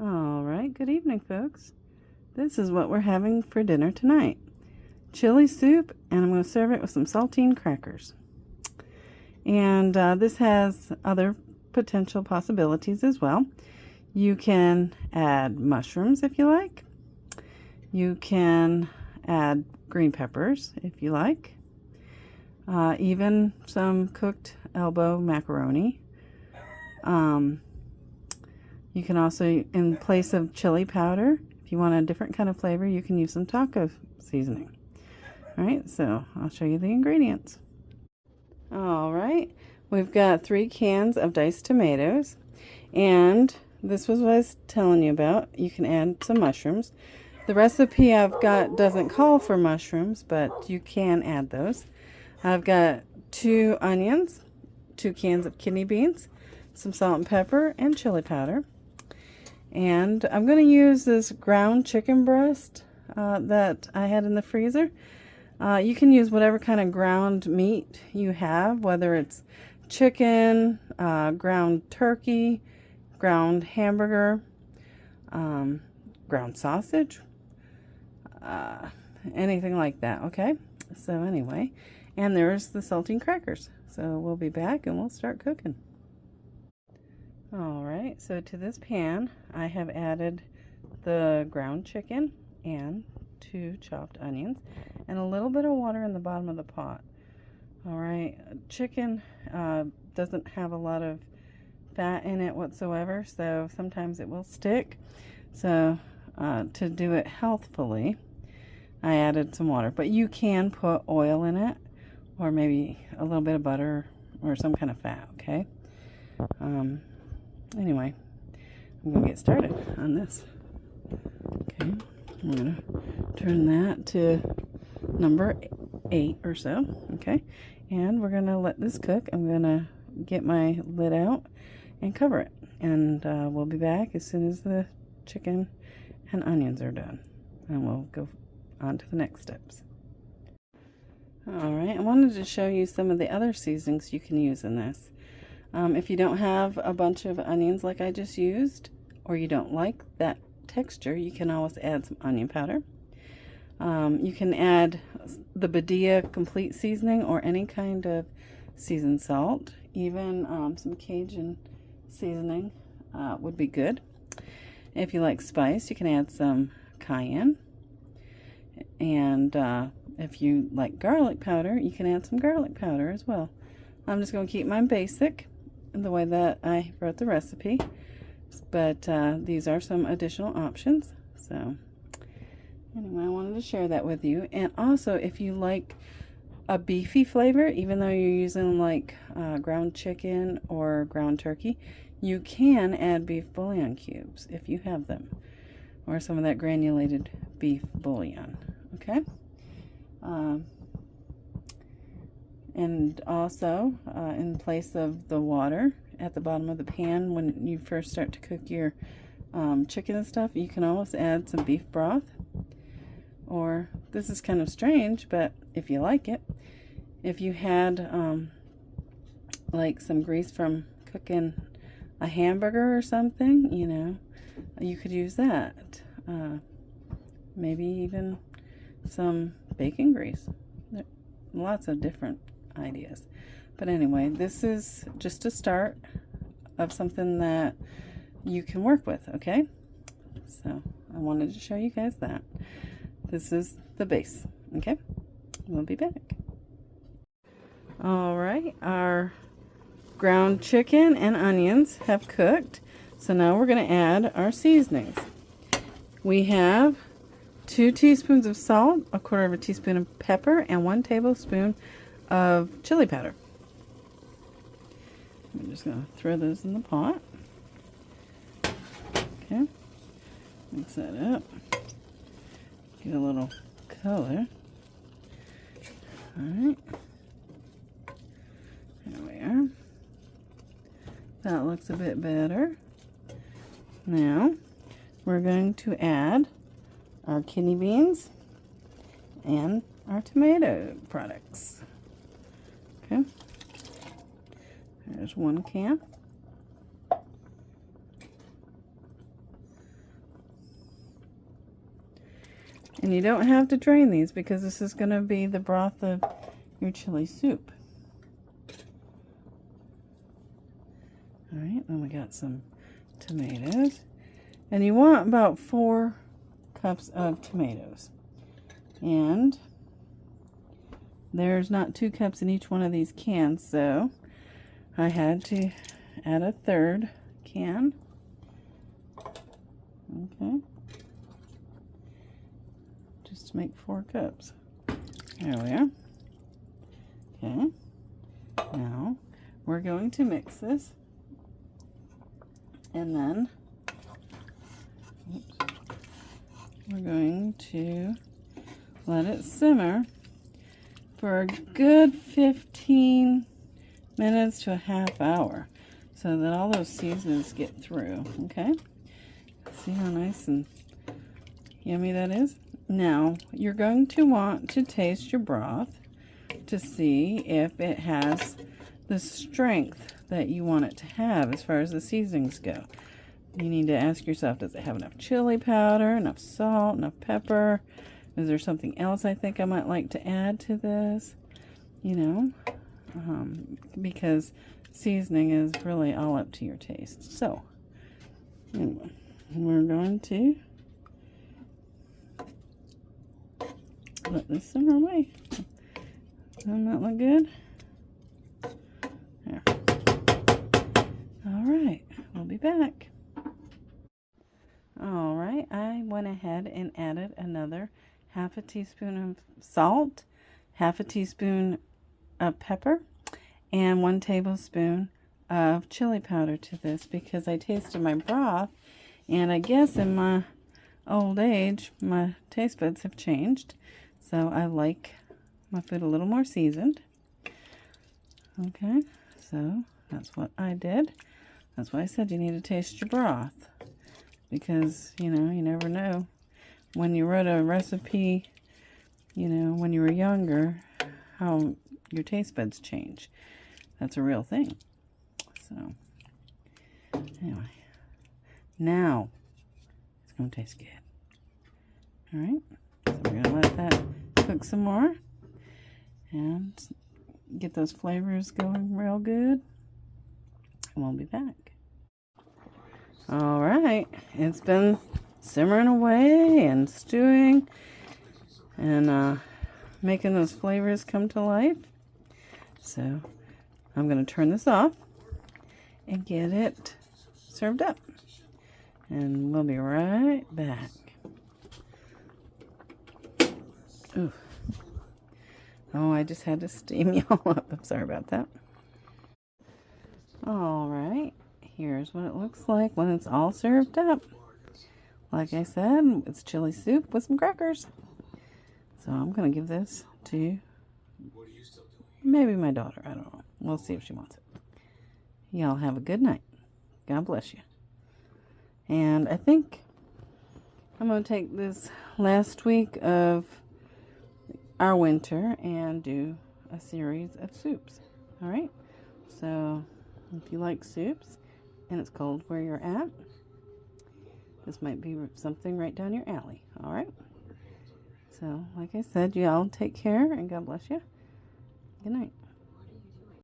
All right, good evening, folks. This is what we're having for dinner tonight. Chili soup, and I'm going to serve it with some saltine crackers. And this has other potential possibilities as well. You can add mushrooms if you like. You can add green peppers if you like. Even some cooked elbow macaroni. You can also, in place of chili powder, if you want a different kind of flavor, you can use some taco seasoning. All right, so I'll show you the ingredients. All right, we've got 3 cans of diced tomatoes, and this was what I was telling you about. You can add some mushrooms. The recipe I've got doesn't call for mushrooms, but you can add those. I've got 2 onions, 2 cans of kidney beans, some salt and pepper, and chili powder. And I'm going to use this ground chicken breast that I had in the freezer. You can use whatever kind of ground meat you have, whether it's chicken, ground turkey, ground hamburger, ground sausage, anything like that, okay? So anyway, and there's the saltine crackers. So we'll be back and we'll start cooking. Alright, so to this pan I have added the ground chicken and 2 chopped onions and a little bit of water in the bottom of the pot. Alright, chicken doesn't have a lot of fat in it whatsoever, so sometimes it will stick. So to do it healthfully, I added some water, but you can put oil in it or maybe a little bit of butter or some kind of fat, okay? Anyway, I'm going to get started on this. Okay, I'm going to turn that to number 8 or so. Okay, and we're going to let this cook. I'm going to get my lid out and cover it. And we'll be back as soon as the chicken and onions are done. And we'll go on to the next steps. Alright, I wanted to show you some of the other seasonings you can use in this. If you don't have a bunch of onions like I just used, or you don't like that texture, you can always add some onion powder. You can add the Badia complete seasoning or any kind of seasoned salt. Even some Cajun seasoning would be good. If you like spice, you can add some cayenne. And if you like garlic powder, you can add some garlic powder as well. I'm just going to keep mine basic the way that I wrote the recipe, but these are some additional options. So anyway, I wanted to share that with you. And also, if you like a beefy flavor, even though you're using like ground chicken or ground turkey, you can add beef bouillon cubes if you have them, or some of that granulated beef bouillon. Okay. And also, in place of the water at the bottom of the pan when you first start to cook your chicken and stuff, you can always add some beef broth. Or, this is kind of strange, but if you like it, if you had like some grease from cooking a hamburger or something, you know, you could use that. Maybe even some bacon grease. There, lots of different ideas. But anyway, this is just a start of something that you can work with, okay? So I wanted to show you guys that. This is the base, okay? We'll be back. All right, our ground chicken and onions have cooked. So now we're going to add our seasonings. We have 2 teaspoons of salt, 1/4 teaspoon of pepper, and 1 tablespoon of chili powder. I'm just going to throw those in the pot. Okay, mix that up. Get a little color. Alright, there we are. That looks a bit better. Now we're going to add our kidney beans and our tomato products. Okay, there's 1 can. And you don't have to drain these because this is going to be the broth of your chili soup. Alright, then we got some tomatoes. And you want about 4 cups of tomatoes. And there's not 2 cups in each one of these cans, so I had to add a 3rd can. Okay. Just to make 4 cups. There we are. Okay. Now we're going to mix this. And then we're going to let it simmer for a good 15 minutes to a half hour so that all those seasonings get through. Okay? See how nice and yummy that is? Now, you're going to want to taste your broth to see if it has the strength that you want it to have as far as the seasonings go. You need to ask yourself, does it have enough chili powder, enough salt, enough pepper? Is there something else I think I might like to add to this? You know, because seasoning is really all up to your taste. So, anyway, we're going to let this simmer away. Doesn't that look good? There. All right, we'll be back. All right, I went ahead and added another half a teaspoon of salt, half a teaspoon of pepper, and 1 tablespoon of chili powder to this because I tasted my broth, and I guess in my old age, my taste buds have changed, so I like my food a little more seasoned. Okay, so that's what I did. That's why I said you need to taste your broth. Because, you know, you never know. When you wrote a recipe, you know, when you were younger, how your taste buds change. That's a real thing. So, anyway. Now, it's going to taste good. Alright. So we're going to let that cook some more. And get those flavors going real good. And we'll be back. Alright, it's been simmering away and stewing and making those flavors come to life. So I'm going to turn this off and get it served up. And we'll be right back. Ooh. Oh, I just had to steam y'all up. I'm sorry about that. Alright. Here's what it looks like when it's all served up. Like I said, it's chili soup with some crackers. So I'm going to give this to maybe my daughter. I don't know. We'll see if she wants it. Y'all have a good night. God bless you. And I think I'm going to take this last week of our winter and do a series of soups. Alright? So if you like soups, and it's cold where you're at, this might be something right down your alley. All right. So, like I said, y'all take care and God bless you. Good night.